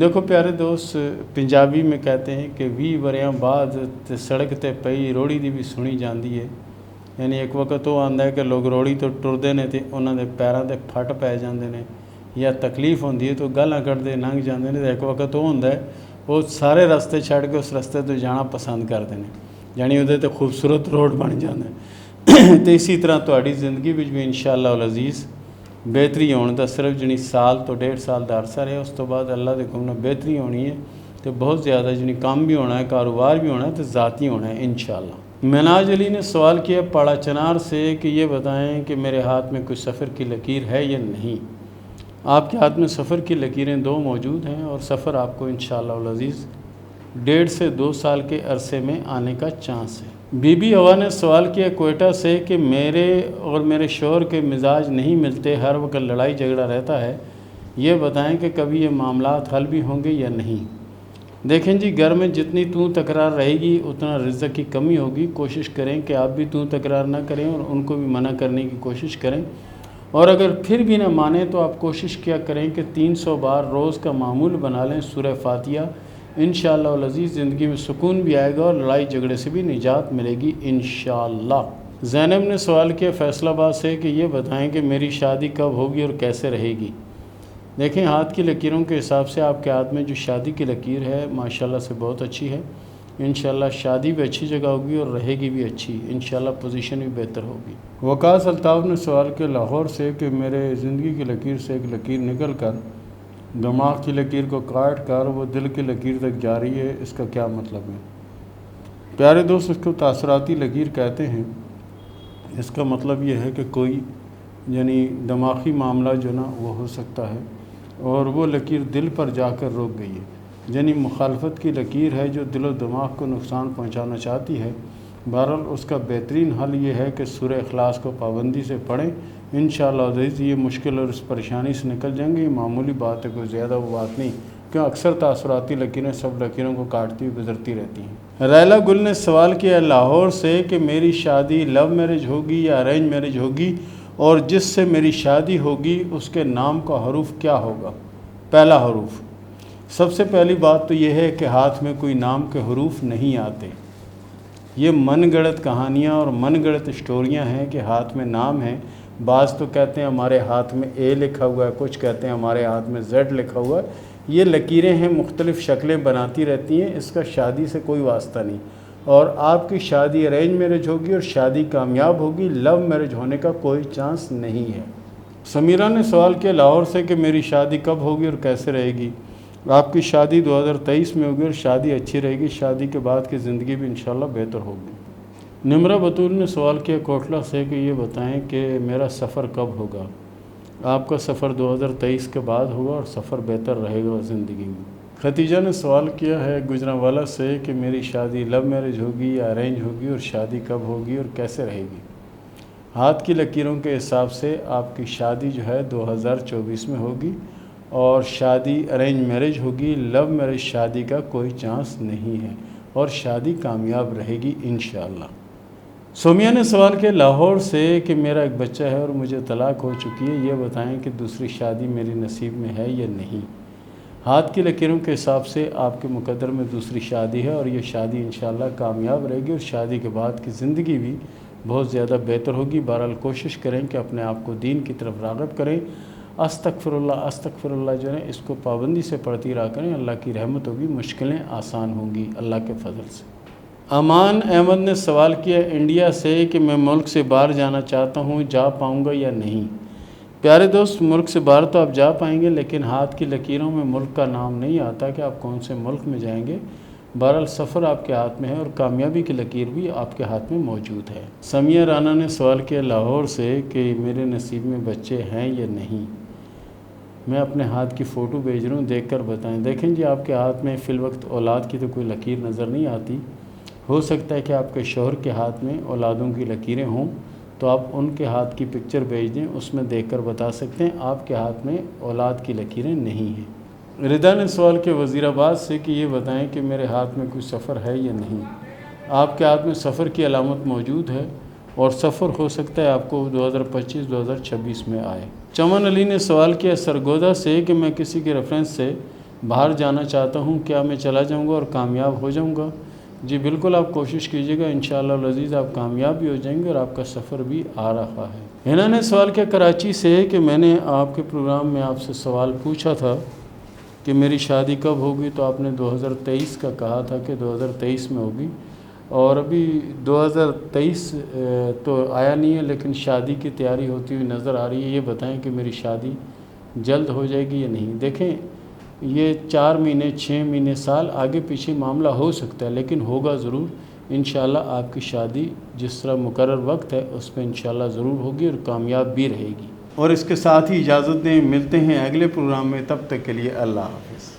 دیکھو پیارے دوست، پنجابی میں کہتے ہیں کہ 20 وریاں بعد تے سڑک تے پئی روڑی دی بھی سنی جاندی ہے، یعنی ایک وقت وہ آندا ہے کہ لوگ روڑی تو ٹردے نے تے انہاں دے پیراں تے پھٹ پے جاندے نے یا تکلیف ہوندی ہے تو گالاں کڈدے لنਘ جاندے نے، تے ایک وقت وہ ہوندا ہے وہ سارے رستے چھڈ کے اس رستے تو جانا پسند کردے نے، یعنی وہ تے خوبصورت روڈ بن جاندے ہیں۔ تو اسی طرح تہاڈی زندگی وچ بھی انشاءاللہ العزیز بہتری ہونے دا صرف جنی سال تو 1.5 سال دا عرصہ رہے، اس تو بعد اللہ دے حکم نال بہتری ہونی ہے، تو بہت زیادہ جنی کام بھی ہونا ہے، کاروبار بھی ہونا ہے، تو ذاتی ہونا ہے انشاءاللہ۔ مناج علی نے سوال کیا پاڑا چنار سے کہ یہ بتائیں کہ میرے ہاتھ میں کوئی سفر کی لکیر ہے یا نہیں۔ آپ کے ہاتھ میں سفر کی لکیریں 2 موجود ہیں، اور سفر آپ کو انشاءاللہ العزیز 1.5 سے 2 سال کے عرصے میں آنے کا چانس ہے۔ بی بی ہوا نے سوال کیا کوئٹہ سے کہ میرے اور میرے شوہر کے مزاج نہیں ملتے، ہر وقت لڑائی جھگڑا رہتا ہے، یہ بتائیں کہ کبھی یہ معاملات حل بھی ہوں گے یا نہیں۔ دیکھیں جی، گھر میں جتنی تکرار رہے گی اتنا رزق کی کمی ہوگی۔ کوشش کریں کہ آپ بھی تکرار نہ کریں اور ان کو بھی منع کرنے کی کوشش کریں، اور اگر پھر بھی نہ مانیں تو آپ کوشش کیا کریں کہ 300 بار روز کا معمول بنا لیں سورہ فاتحہ۔ انشاءاللہ العزیز زندگی میں سکون بھی آئے گا اور لڑائی جھگڑے سے بھی نجات ملے گی انشاءاللہ۔ زینب نے سوال کیا فیصل آباد سے کہ یہ بتائیں کہ میری شادی کب ہوگی اور کیسے رہے گی۔ دیکھیں، ہاتھ کی لکیروں کے حساب سے آپ کے ہاتھ میں جو شادی کی لکیر ہے ماشاءاللہ سے بہت اچھی ہے۔ انشاءاللہ شادی بھی اچھی جگہ ہوگی اور رہے گی بھی اچھی، انشاءاللہ پوزیشن بھی بہتر ہوگی۔ وقاص الطاف نے سوال کیا لاہور سے کہ میرے زندگی کی لکیر سے ایک لکیر نکل کر دماغ کی لکیر کو کاٹ کر وہ دل کی لکیر تک جا رہی ہے، اس کا کیا مطلب ہے؟ پیارے دوست، اس کو تاثراتی لکیر کہتے ہیں۔ اس کا مطلب یہ ہے کہ کوئی یعنی دماغی معاملہ جو نا وہ ہو سکتا ہے اور وہ لکیر دل پر جا کر روک گئی ہے، یعنی مخالفت کی لکیر ہے جو دل و دماغ کو نقصان پہنچانا چاہتی ہے۔ بہرحال اس کا بہترین حل یہ ہے کہ سورہ اخلاص کو پابندی سے پڑھیں، انشاءاللہ عزیز یہ مشکل اور اس پریشانی سے نکل جائیں گے۔ یہ معمولی بات ہے، کوئی زیادہ وہ بات نہیں، کیوں اکثر تاثراتی لکیریں سب لکیروں کو کاٹتی ہوئی گزرتی رہتی ہیں۔ ریلا گل نے سوال کیا لاہور سے کہ میری شادی لو میرج ہوگی یا ارینج میرج ہوگی، اور جس سے میری شادی ہوگی اس کے نام کا حروف کیا ہوگا؟ پہلا حروف۔ سب سے پہلی بات تو یہ ہے کہ ہاتھ میں کوئی نام کے حروف نہیں آتے، یہ من گڑت کہانیاں اور من گڑت اسٹوریاں ہیں کہ ہاتھ میں نام ہیں۔ بعض تو کہتے ہیں ہمارے ہاتھ میں اے لکھا ہوا ہے، کچھ کہتے ہیں ہمارے ہاتھ میں زیڈ لکھا ہوا ہے۔ یہ لکیریں ہیں، مختلف شکلیں بناتی رہتی ہیں، اس کا شادی سے کوئی واسطہ نہیں۔ اور آپ کی شادی ارینج میرج ہوگی اور شادی کامیاب ہوگی، لو میرج ہونے کا کوئی چانس نہیں ہے۔ سمیرہ نے سوال کیا لاہور سے کہ میری شادی کب ہوگی اور کیسے رہے گی۔ آپ کی شادی 2023 میں ہوگی اور شادی اچھی رہے گی، شادی کے بعد کی زندگی بھی انشاءاللہ بہتر ہوگی۔ نمرہ بطول نے سوال کیا کوٹلہ سے کہ یہ بتائیں کہ میرا سفر کب ہوگا۔ آپ کا سفر 2023 کے بعد ہوگا اور سفر بہتر رہے گا زندگی میں۔ ختیجہ نے سوال کیا ہے گجرانوالہ سے کہ میری شادی لو میرج ہوگی یا ارینج ہوگی اور شادی کب ہوگی اور کیسے رہے گی۔ ہاتھ کی لکیروں کے حساب سے آپ کی شادی جو ہے 2024 میں ہوگی اور شادی ارینج میرج ہوگی، لو میرج شادی کا کوئی چانس نہیں ہے اور شادی کامیاب رہے گی انشاءاللہ۔ سومیہ نے سوال کیا لاہور سے کہ میرا ایک بچہ ہے اور مجھے طلاق ہو چکی ہے، یہ بتائیں کہ دوسری شادی میری نصیب میں ہے یا نہیں۔ ہاتھ کی لکیروں کے حساب سے آپ کے مقدر میں دوسری شادی ہے اور یہ شادی انشاءاللہ کامیاب رہے گی اور شادی کے بعد کی زندگی بھی بہت زیادہ بہتر ہوگی۔ بہرحال کوشش کریں کہ اپنے آپ کو دین کی طرف راغب کریں، استغفر اللہ جو ہے اس کو پابندی سے پڑھتی رہا کریں، اللہ کی رحمت ہوگی، مشکلیں آسان ہوں گی اللہ کے فضل سے۔ امان احمد نے سوال کیا انڈیا سے کہ میں ملک سے باہر جانا چاہتا ہوں، جا پاؤں گا یا نہیں۔ پیارے دوست، ملک سے باہر تو آپ جا پائیں گے، لیکن ہاتھ کی لکیروں میں ملک کا نام نہیں آتا کہ آپ کون سے ملک میں جائیں گے۔ بہرحال سفر آپ کے ہاتھ میں ہے اور کامیابی کی لکیر بھی آپ کے ہاتھ میں موجود ہے۔ سمیہ رانا نے سوال کیا لاہور سے کہ میرے نصیب میں بچے ہیں یا نہیں۔ میں اپنے ہاتھ کی فوٹو بھیج رہا ہوں، دیکھ کر بتائیں۔ دیکھیں جی، آپ کے ہاتھ میں فی الوقت اولاد کی تو کوئی لکیر نظر نہیں آتی۔ ہو سکتا ہے کہ آپ کے شوہر کے ہاتھ میں اولادوں کی لکیریں ہوں، تو آپ ان کے ہاتھ کی پکچر بھیج دیں، اس میں دیکھ کر بتا سکتے ہیں آپ کے ہاتھ میں اولاد کی لکیریں نہیں ہیں۔ ردا نے سوال کیا وزیر آباد سے کہ یہ بتائیں کہ میرے ہاتھ میں کوئی سفر ہے یا نہیں۔ آپ کے ہاتھ میں سفر کی علامت موجود ہے اور سفر ہو سکتا ہے آپ کو 2025-2026 میں آئے۔ چمن علی نے سوال کیا سرگودا سے کہ میں کسی کے ریفرنس سے باہر جانا چاہتا ہوں، کیا میں چلا جاؤں گا اور کامیاب ہو جاؤں گا؟ جی بالکل، آپ کوشش کیجیے گا، انشاءاللہ العزیز آپ کامیاب بھی ہو جائیں گے اور آپ کا سفر بھی آ رہا ہے۔ انہوں نے سوال کیا کراچی سے کہ میں نے آپ کے پروگرام میں آپ سے سوال پوچھا تھا کہ میری شادی کب ہوگی، تو آپ نے 2023 کا کہا تھا کہ 2023 میں ہوگی، اور ابھی 2023 تو آیا نہیں ہے، لیکن شادی کی تیاری ہوتی ہوئی نظر آ رہی ہے۔ یہ بتائیں کہ میری شادی جلد ہو جائے گی یا نہیں؟ دیکھیں، یہ 4 مہینے 6 مہینے سال آگے پیچھے معاملہ ہو سکتا ہے، لیکن ہوگا ضرور انشاءاللہ۔ آپ کی شادی جس طرح مقرر وقت ہے اس پہ انشاءاللہ ضرور ہوگی اور کامیاب بھی رہے گی۔ اور اس کے ساتھ ہی اجازت دیں، ملتے ہیں اگلے پروگرام میں، تب تک کے لیے اللہ حافظ۔